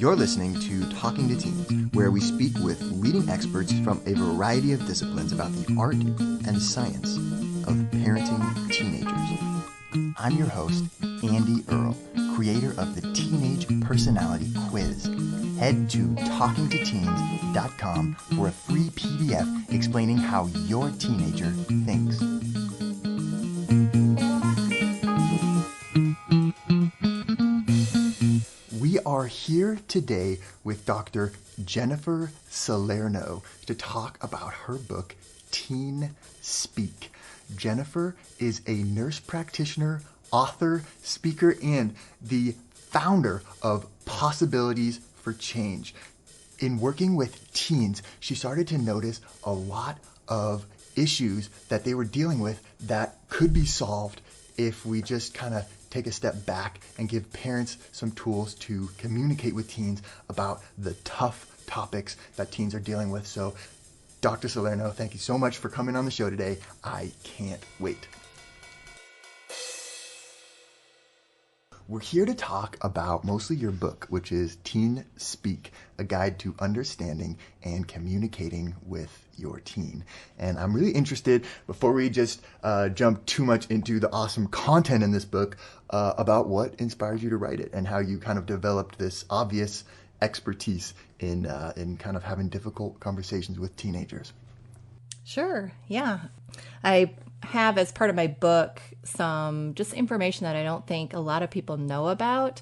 You're listening to Talking to Teens, where we speak with leading experts from a variety of disciplines about the art and science of parenting teenagers. I'm your host, Andy Earle, creator of the Teenage Personality Quiz. Head to talkingtoteens.com for a free PDF explaining how your teenager thinks. We are here today with Dr. Jennifer Salerno to talk about her book, Teen Speak. Jennifer is a nurse practitioner, author, speaker, and the founder of Possibilities for Change. In working with teens, she started to notice a lot of issues that they were dealing with that could be solved if we just kind of take a step back and give parents some tools to communicate with teens about the tough topics that teens are dealing with. So, Dr. Salerno, thank you so much for coming on the show today. I can't wait. We're here to talk about mostly your book, which is Teen Speak, a guide to understanding and communicating with your teen. And I'm really interested, before we just jump too much into the awesome content in this book, about what inspires you to write it and how you kind of developed this obvious expertise in kind of having difficult conversations with teenagers. Sure, yeah. I have, as part of my book, some just information that I don't think a lot of people know about,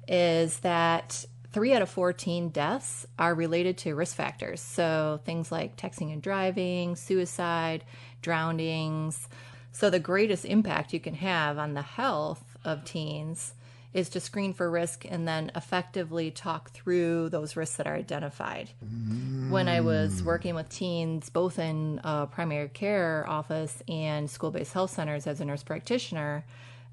is that 3 out of 4 teen deaths are related to risk factors. So things like texting and driving, suicide, drownings. So the greatest impact you can have on the health of teens is to screen for risk and then effectively talk through those risks that are identified. When I was working with teens, both in a primary care office and school-based health centers as a nurse practitioner,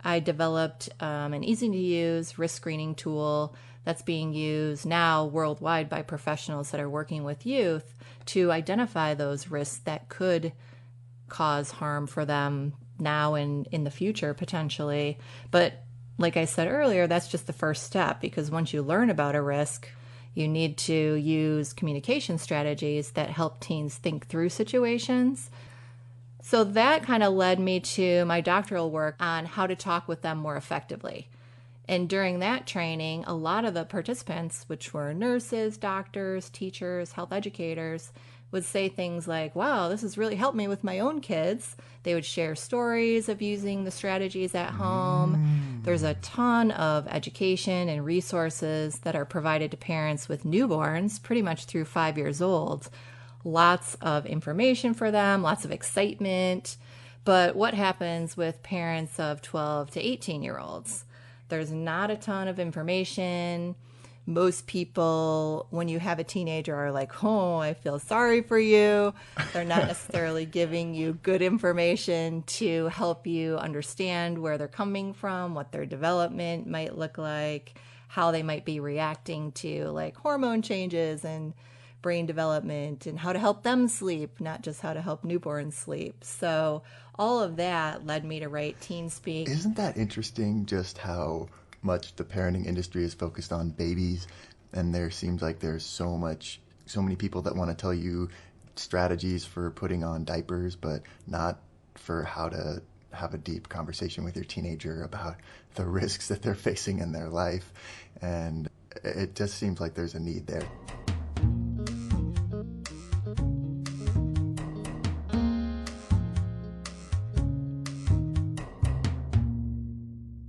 I developed an easy-to-use risk screening tool that's being used now worldwide by professionals that are working with youth to identify those risks that could cause harm for them now and in the future, potentially. But like I said earlier, that's just the first step, because once you learn about a risk, you need to use communication strategies that help teens think through situations. So that kind of led me to my doctoral work on how to talk with them more effectively. And during that training, a lot of the participants, which were nurses, doctors, teachers, health educators, would say things like, wow, this has really helped me with my own kids. They would share stories of using the strategies at home. There's a ton of education and resources that are provided to parents with newborns pretty much through 5 years old. Lots of information for them, lots of excitement. But what happens with parents of 12 to 18-year-olds? There's not a ton of information. Most people, when you have a teenager, are like, oh, I feel sorry for you. They're not necessarily giving you good information to help you understand where they're coming from, what their development might look like, how they might be reacting to like hormone changes and brain development, and how to help them sleep, not just how to help newborns sleep. So all of that led me to write Teen Speak. Isn't that interesting, just how much the parenting industry is focused on babies, and there seems like there's so many people that want to tell you strategies for putting on diapers, but not for how to have a deep conversation with your teenager about the risks that they're facing in their life. And it just seems like there's a need there.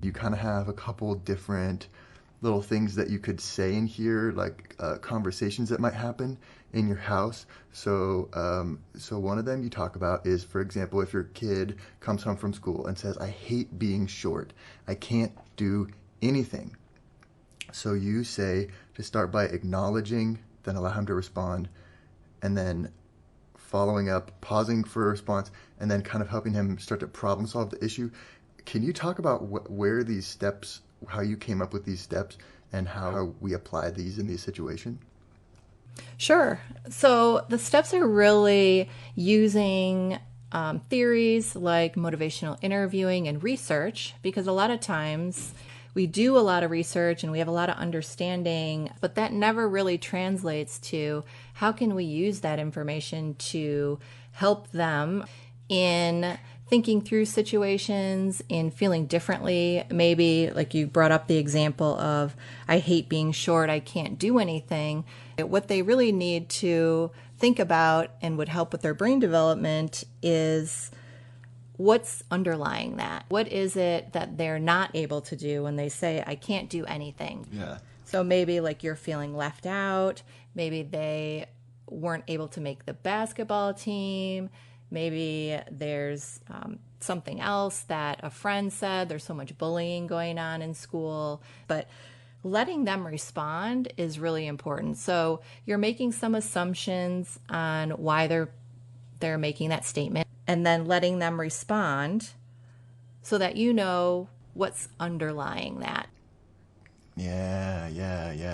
You kind of have a couple different little things that you could say in here, like conversations that might happen in your house. So one of them you talk about is, for example, if your kid comes home from school and says, I hate being short, I can't do anything. So you say to start by acknowledging, then allow him to respond, and then following up, pausing for a response, and then kind of helping him start to problem solve the issue. Can you talk about where these steps, how you came up with these steps, and how we apply these in these situations? Sure. So the steps are really using theories like motivational interviewing and research, because a lot of times we do a lot of research and we have a lot of understanding, but that never really translates to how can we use that information to help them in thinking through situations, in feeling differently. Maybe like you brought up the example of, I hate being short, I can't do anything. What they really need to think about and would help with their brain development is what's underlying that. What is it that they're not able to do when they say, I can't do anything? Yeah. So maybe like you're feeling left out. Maybe they weren't able to make the basketball team. Maybe there's something else that a friend said. There's so much bullying going on in school. But letting them respond is really important. So you're making some assumptions on why they're making that statement, and then letting them respond so that you know what's underlying that. Yeah.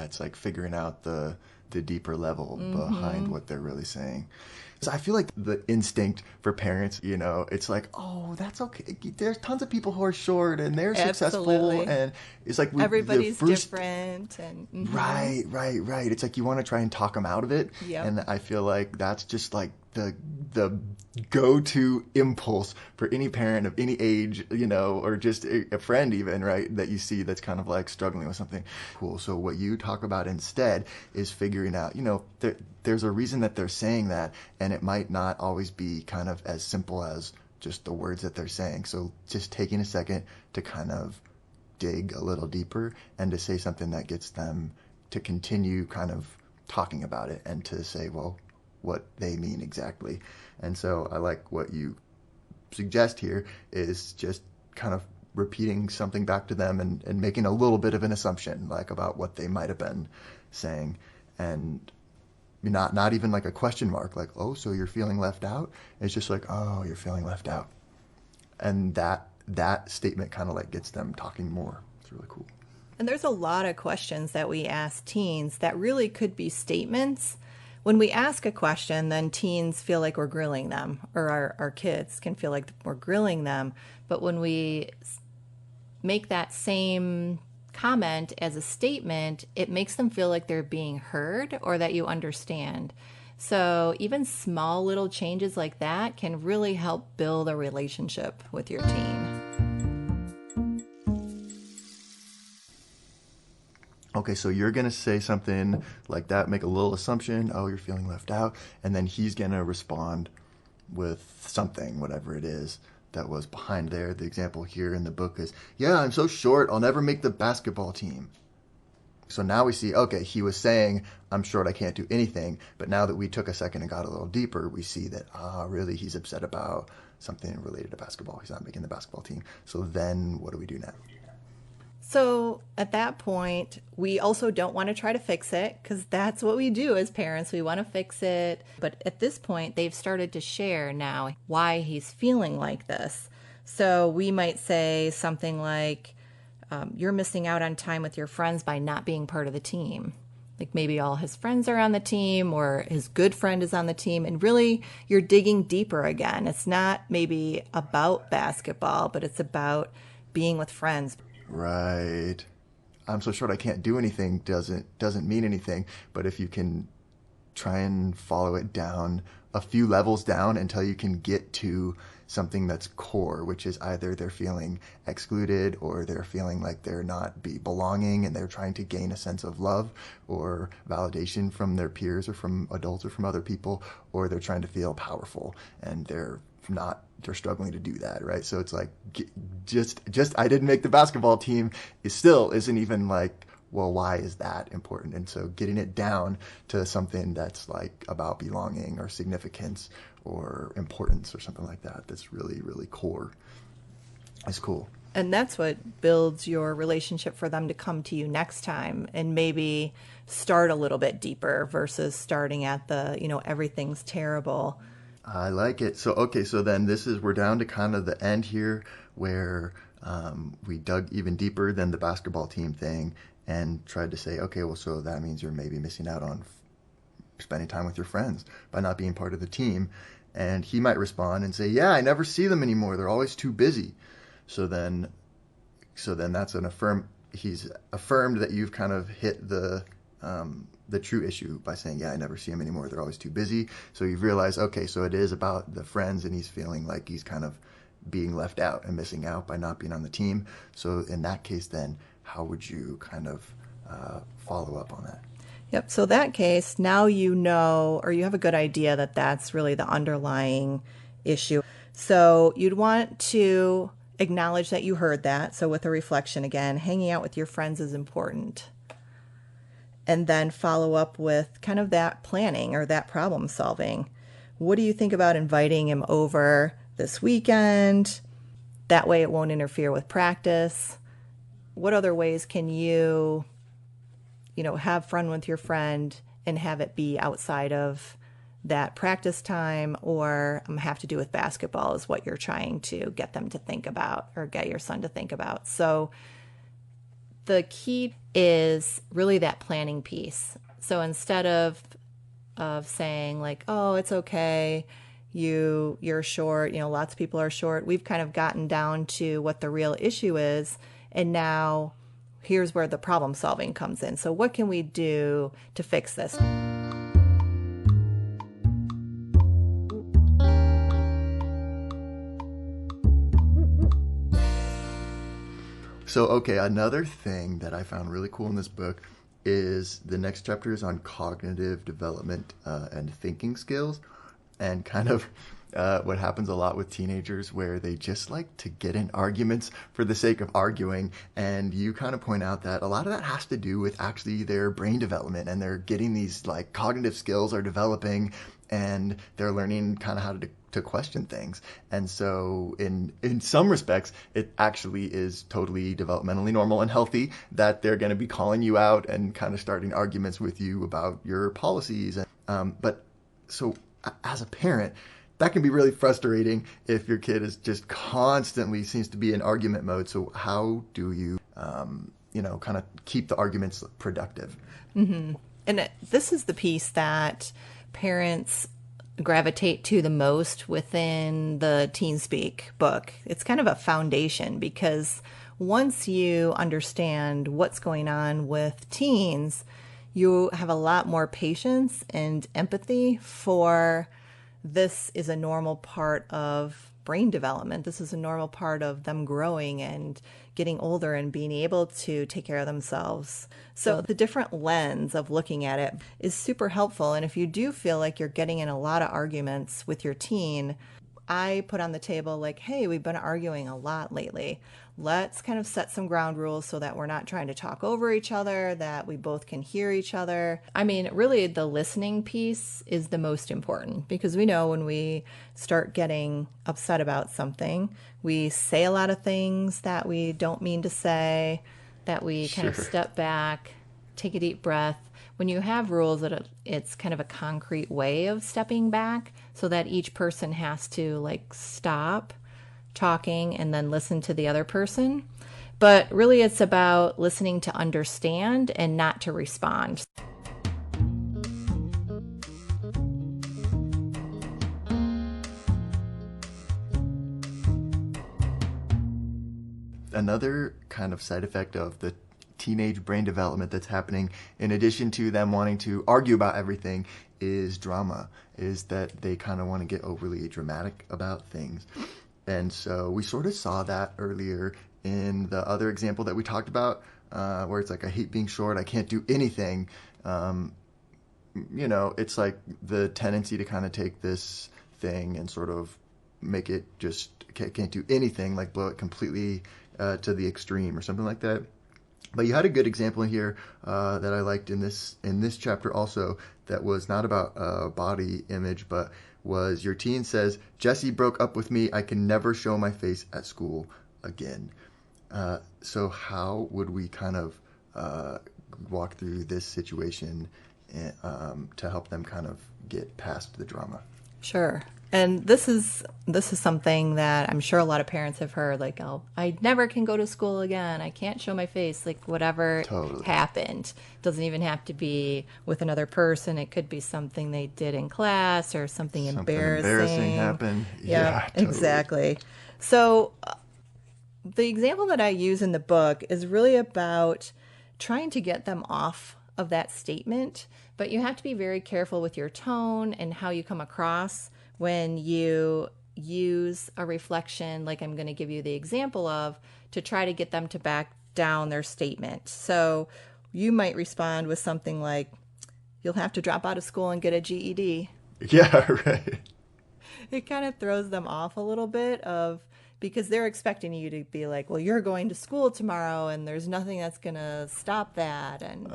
It's like figuring out the deeper level behind what they're really saying. So I feel like the instinct for parents, it's like, oh, that's okay. There's tons of people who are short and they're successful, and it's like everybody's different. And Right. It's like you want to try and talk them out of it. Yep. And I feel like that's just like the go-to impulse for any parent of any age, or just a friend even, right, that you see that's kind of like struggling with something. Cool. So what you talk about instead is figuring out, there's a reason that they're saying that, and it might not always be kind of as simple as just the words that they're saying. So just taking a second to kind of dig a little deeper and to say something that gets them to continue kind of talking about it and to say, well, what they mean exactly. And so I like what you suggest here is just kind of repeating something back to them and making a little bit of an assumption, like about what they might have been saying, and not even like a question mark, like, oh, so you're feeling left out. It's just like, oh, you're feeling left out. And that statement kind of like gets them talking more. It's really cool. And there's a lot of questions that we ask teens that really could be statements. When we ask a question, then teens feel like we're grilling them, or our kids can feel like we're grilling them. But when we make that same comment as a statement, it makes them feel like they're being heard or that you understand. So even small little changes like that can really help build a relationship with your teen. Okay, so you're going to say something like that, make a little assumption, oh, you're feeling left out, and then he's going to respond with something, whatever it is, that was behind there. The example here in the book is, yeah, I'm so short, I'll never make the basketball team. So now we see, okay, he was saying, I'm short, I can't do anything, but now that we took a second and got a little deeper, we see that, really, he's upset about something related to basketball. He's not making the basketball team. So then what do we do now? So at that point, we also don't want to try to fix it, because that's what we do as parents. We want to fix it. But at this point, they've started to share now why he's feeling like this. So we might say something like, you're missing out on time with your friends by not being part of the team. Like maybe all his friends are on the team, or his good friend is on the team. And really, you're digging deeper again. It's not maybe about basketball, but it's about being with friends. Right. I'm so short I can't do anything doesn't mean anything. But if you can try and follow it down a few levels down until you can get to something that's core, which is either they're feeling excluded or they're feeling like they're not belonging and they're trying to gain a sense of love or validation from their peers or from adults or from other people, or they're trying to feel powerful and they're struggling to do that, right? So it's like just I didn't make the basketball team isn't even like, well, why is that important? And so getting it down to something that's like about belonging or significance or importance or something like that, that's really, really core. It's cool. And that's what builds your relationship for them to come to you next time and maybe start a little bit deeper versus starting at the, everything's terrible. I like it. So, okay, so then we're down to kind of the end here where we dug even deeper than the basketball team thing and tried to say, okay, well, so that means you're maybe missing out on spending time with your friends by not being part of the team. And he might respond and say, yeah, I never see them anymore. They're always too busy. So then that's an he's affirmed that you've kind of hit the true issue by saying, yeah, I never see him anymore. They're always too busy. So you've realized, okay, so it is about the friends, and he's feeling like he's kind of being left out and missing out by not being on the team. So in that case, then how would you kind of follow up on that? Yep. So that case, now you know, or you have a good idea that that's really the underlying issue. So you'd want to acknowledge that you heard that. So with a reflection again, hanging out with your friends is important. And then follow up with kind of that planning or that problem solving. What do you think about inviting him over this weekend? That way it won't interfere with practice. What other ways can you have fun with your friend and have it be outside of that practice time, or have to do with basketball is what you're trying to get them to think about, or get your son to think about. So the key is really that planning piece. So instead of saying like, oh, it's okay, you're short, lots of people are short, we've kind of gotten down to what the real issue is, and now here's where the problem solving comes in. So what can we do to fix this? So, okay, another thing that I found really cool in this book is the next chapter is on cognitive development and thinking skills, and kind of what happens a lot with teenagers, where they just like to get in arguments for the sake of arguing. And you kind of point out that a lot of that has to do with actually their brain development, and they're getting these like cognitive skills are developing, and they're learning kind of how to question things. And so in some respects, it actually is totally developmentally normal and healthy that they're going to be calling you out and kind of starting arguments with you about your policies. But so as a parent, that can be really frustrating if your kid is just constantly seems to be in argument mode. So how do you, kind of keep the arguments productive? Mm-hmm. And this is the piece that parents gravitate to the most within the Teen Speak book. It's kind of a foundation, because once you understand what's going on with teens, you have a lot more patience and empathy for this is a normal part of brain development. This is a normal part of them growing and getting older and being able to take care of themselves. So the different lens of looking at it is super helpful. And if you do feel like you're getting in a lot of arguments with your teen, I put on the table like, hey, we've been arguing a lot lately. Let's kind of set some ground rules so that we're not trying to talk over each other, that we both can hear each other. I mean, really, the listening piece is the most important, because we know when we start getting upset about something, we say a lot of things that we don't mean to say, that we kind of step back, take a deep breath. When you have rules, it's kind of a concrete way of stepping back, so that each person has to like stop talking and then listen to the other person. But really it's about listening to understand and not to respond. Another kind of side effect of the teenage brain development that's happening, in addition to them wanting to argue about everything, is drama, is that they kind of want to get overly dramatic about things. And so we sort of saw that earlier in the other example that we talked about, where it's like, I hate being short, I can't do anything. It's like the tendency to kind of take this thing and sort of make it just can't do anything, like blow it completely to the extreme or something like that. But you had a good example in here that I liked in this chapter also, that was not about body image, but was your teen says, Jesse broke up with me. I can never show my face at school again. So how would we kind of walk through this situation to help them kind of get past the drama? Sure. And this is something that I'm sure a lot of parents have heard, like, oh, I never can go to school again. I can't show my face, like whatever happened. Doesn't even have to be with another person. It could be something they did in class or something embarrassing happened. Yeah, totally. Exactly. So the example that I use in the book is really about trying to get them off of that statement, but you have to be very careful with your tone and how you come across when you use a reflection, like I'm going to give you the example of, to try to get them to back down their statement. So you might respond with something like, you'll have to drop out of school and get a GED. Yeah, right. It kind of throws them off a little bit because they're expecting you to be like, well, you're going to school tomorrow and there's nothing that's going to stop that. And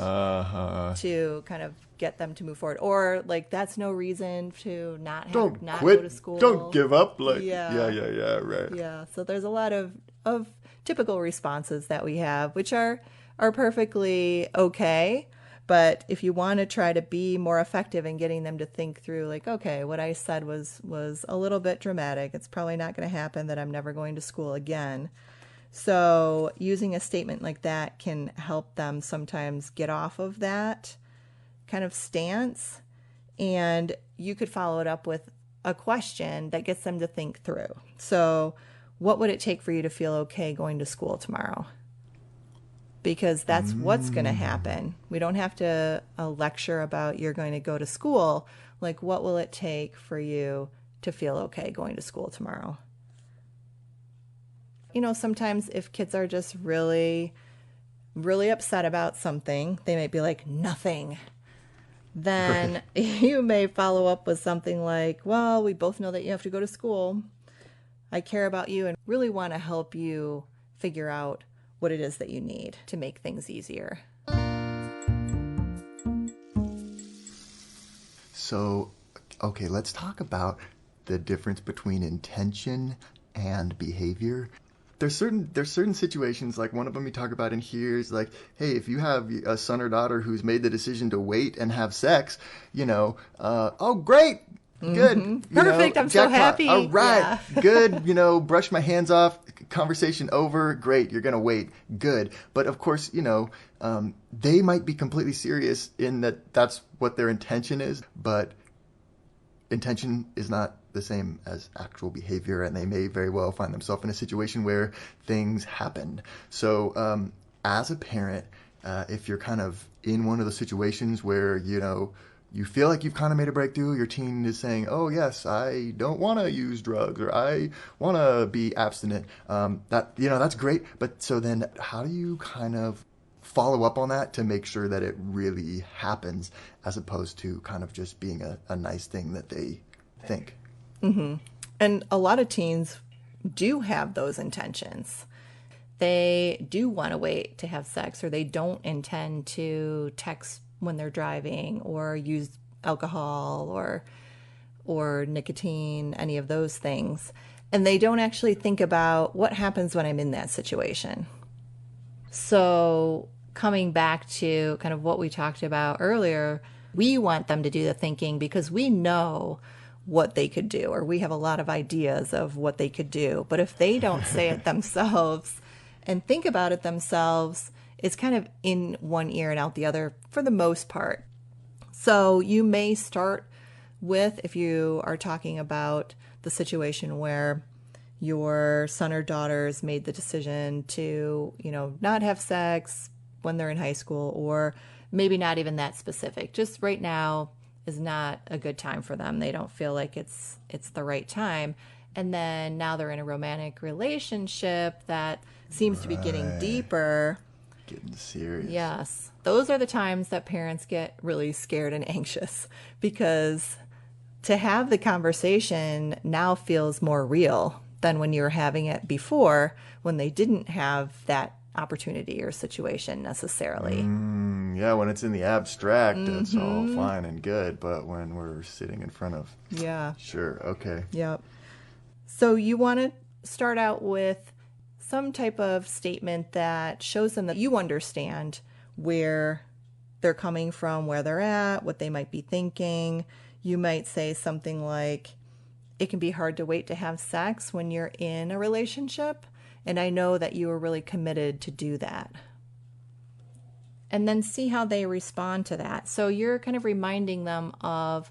to kind of get them to move forward. Or like, that's no reason to not quit. Go to school. Don't give up. Like, yeah, right. Yeah. So there's a lot of typical responses that we have, which are perfectly okay. But if you want to try to be more effective in getting them to think through, like, okay, what I said was a little bit dramatic. It's probably not going to happen that I'm never going to school again. So using a statement like that can help them sometimes get off of that kind of stance. And you could follow it up with a question that gets them to think through. So what would it take for you to feel okay going to school tomorrow? Because that's what's going to happen. We don't have to lecture about you're going to go to school. Like, what will it take for you to feel okay going to school tomorrow? You know, sometimes if kids are just really, really upset about something, they might be like, nothing. Then you may follow up with something like, well, we both know that you have to go to school. I care about you and really want to help you figure out what it is that you need to make things easier. So, okay, let's talk about the difference between intention and behavior. There's certain situations, like one of them you talk about in here is like, hey, if you have a son or daughter who's made the decision to wait and have sex, oh, great. Good. Mm-hmm. Perfect. I'm jackpot. So happy. All right. Yeah. Good. Brush my hands off. Conversation over. Great. You're going to wait. Good. But of course, they might be completely serious in that's what their intention is. But intention is not the same as actual behavior. And they may very well find themselves in a situation where things happen. So as a parent, if you're kind of in one of those situations where, you feel like you've kind of made a breakthrough, your teen is saying, oh, yes, I don't want to use drugs or I want to be abstinent. That's great. But so then how do you kind of follow up on that to make sure that it really happens as opposed to kind of just being a nice thing that they think? Mm-hmm. And a lot of teens do have those intentions. They do want to wait to have sex, or they don't intend to text when they're driving or use alcohol or nicotine, any of those things. And they don't actually think about what happens when I'm in that situation. So coming back to kind of what we talked about earlier, we want them to do the thinking because we know what they could do, or we have a lot of ideas of what they could do. But if they don't say it themselves and think about it themselves, it's kind of in one ear and out the other for the most part. So you may start with, if you are talking about the situation where your son or daughter's made the decision to, not have sex when they're in high school, or maybe not even that specific. Just right now is not a good time for them. They don't feel like it's the right time. And then now they're in a romantic relationship that seems to be getting deeper. Getting serious. Yes. Those are the times that parents get really scared and anxious, because to have the conversation now feels more real than when you were having it before, when they didn't have that opportunity or situation necessarily. Yeah, when it's in the abstract, it's all fine and good. But when we're sitting in front of... Yeah. Sure. Okay. Yep. So you want to start out with some type of statement that shows them that you understand where they're coming from, where they're at, what they might be thinking. You might say something like, it can be hard to wait to have sex when you're in a relationship, and I know that you are really committed to do that. And then see how they respond to that. So you're kind of reminding them of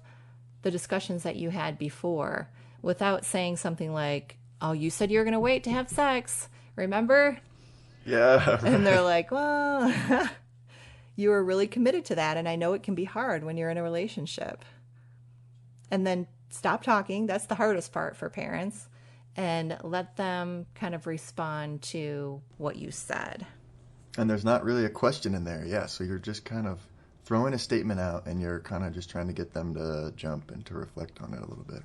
the discussions that you had before without saying something like, oh, you said you were going to wait to have sex. Remember? Yeah. Right. And they're like, well, you were really committed to that. And I know it can be hard when you're in a relationship. And then stop talking. That's the hardest part for parents. And let them kind of respond to what you said. And there's not really a question in there. Yeah. So you're just kind of throwing a statement out and you're kind of just trying to get them to jump and to reflect on it a little bit.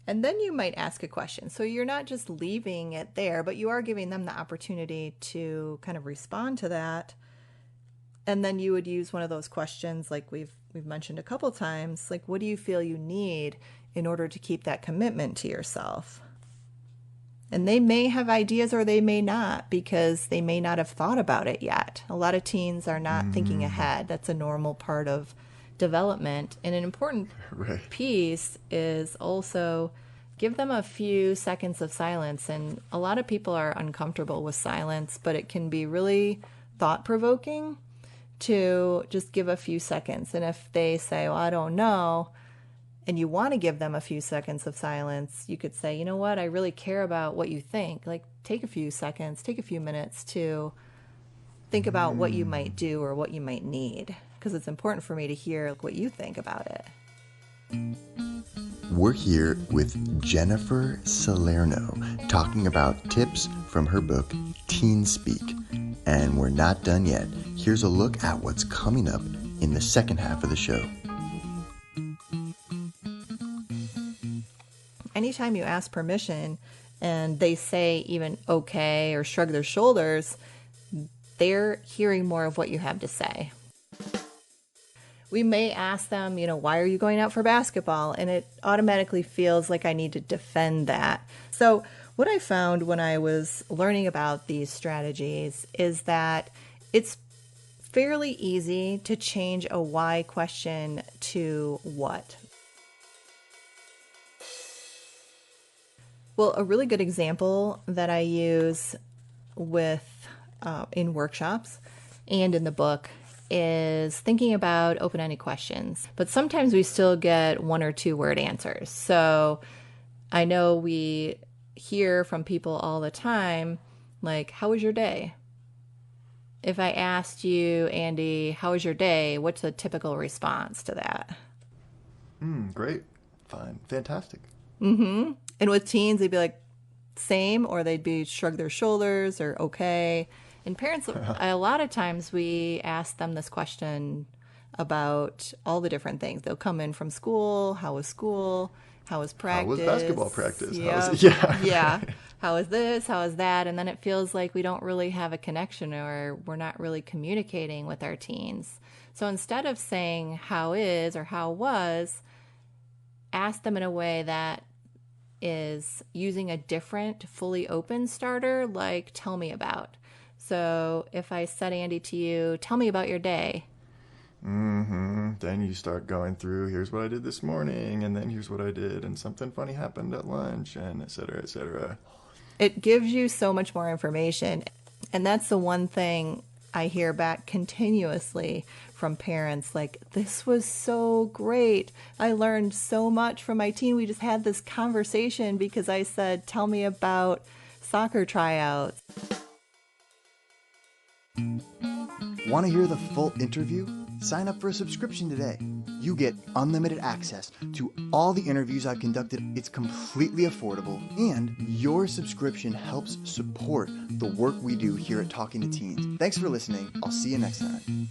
And then you might ask a question. So you're not just leaving it there, but you are giving them the opportunity to kind of respond to that. And then you would use one of those questions like we've mentioned a couple times, like, what do you feel you need in order to keep that commitment to yourself? And they may have ideas or they may not, because they may not have thought about it yet. A lot of teens are not thinking ahead. That's a normal part of development. And an important piece is also give them a few seconds of silence. And a lot of people are uncomfortable with silence, but it can be really thought-provoking to just give a few seconds. And if they say, well, I don't know, and you want to give them a few seconds of silence, you could say, you know what, I really care about what you think. Like, take a few seconds, take a few minutes to think about what you might do or what you might need, because it's important for me to hear what you think about it. We're here with Jennifer Salerno talking about tips from her book, Teen Speak. And we're not done yet. Here's a look at what's coming up in the second half of the show. Anytime you ask permission and they say even okay or shrug their shoulders, they're hearing more of what you have to say. We may ask them, why are you going out for basketball? And it automatically feels like I need to defend that. So what I found when I was learning about these strategies is that it's fairly easy to change a why question to what. Well, a really good example that I use with in workshops and in the book is thinking about open-ended questions. But sometimes we still get 1 or 2 word answers. So I know we hear from people all the time, like, how was your day? If I asked you, Andy, how was your day? What's a typical response to that? Great. Fine. Fantastic. Mm-hmm. And with teens, they'd be like, same, or they'd be shrug their shoulders or okay. And parents, a lot of times we ask them this question about all the different things. They'll come in from school. How was school? How was practice? How was basketball practice? Yep. Yeah. How is this? How is that? And then it feels like we don't really have a connection, or we're not really communicating with our teens. So instead of saying how is or how was, ask them in a way that is using a different fully open starter, like tell me about. So if I said, Andy, to you, tell me about your day. Then you start going through, here's what I did this morning, and then here's what I did, and something funny happened at lunch, and et cetera, et cetera. It gives you so much more information. And that's the one thing I hear back continuously from parents, like, this was so great. I learned so much from my teen. We just had this conversation because I said, tell me about soccer tryouts. Want to hear the full interview? Sign up for a subscription today. You get unlimited access to all the interviews I've conducted. It's completely affordable, and your subscription helps support the work we do here at Talking to Teens. Thanks for listening. I'll see you next time.